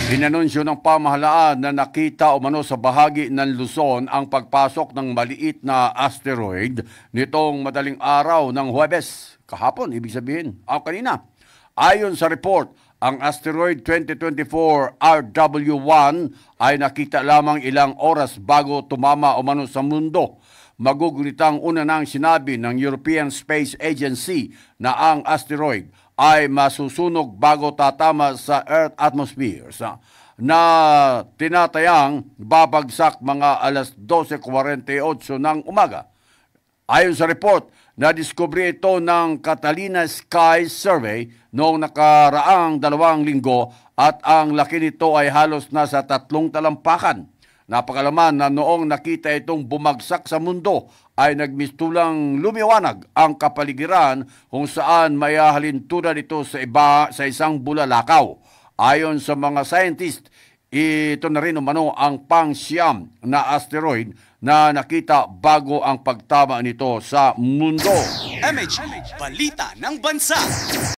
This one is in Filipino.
Inanunsyo ng pamahalaan na nakita umano sa bahagi ng Luzon ang pagpasok ng maliit na asteroid nitong madaling araw ng Huwebes. Kahapon, ibig sabihin, kanina. Ayon sa report, ang asteroid 2024 RW1 ay nakita lamang ilang oras bago tumama umano sa mundo. Magugulitang una nang sinabi ng European Space Agency na ang asteroid ay masusunog bago tatama sa Earth atmosphere na tinatayang babagsak mga alas 12:48 ng umaga. Ayon sa report, nadiskubre ito ng Catalina Sky Survey noong nakaraang 2 linggo at ang laki nito ay halos nasa 3 talampakan. Napakalaman na noong nakita itong bumagsak sa mundo ay nagmistulang lumiwanag ang kapaligiran kung saan may halintunan ito sa isang bulalakaw. Ayon sa mga scientist, ito na rin umano ang pang-siyam na asteroid na nakita bago ang pagtama nito sa mundo. MH Balita ng Bansa.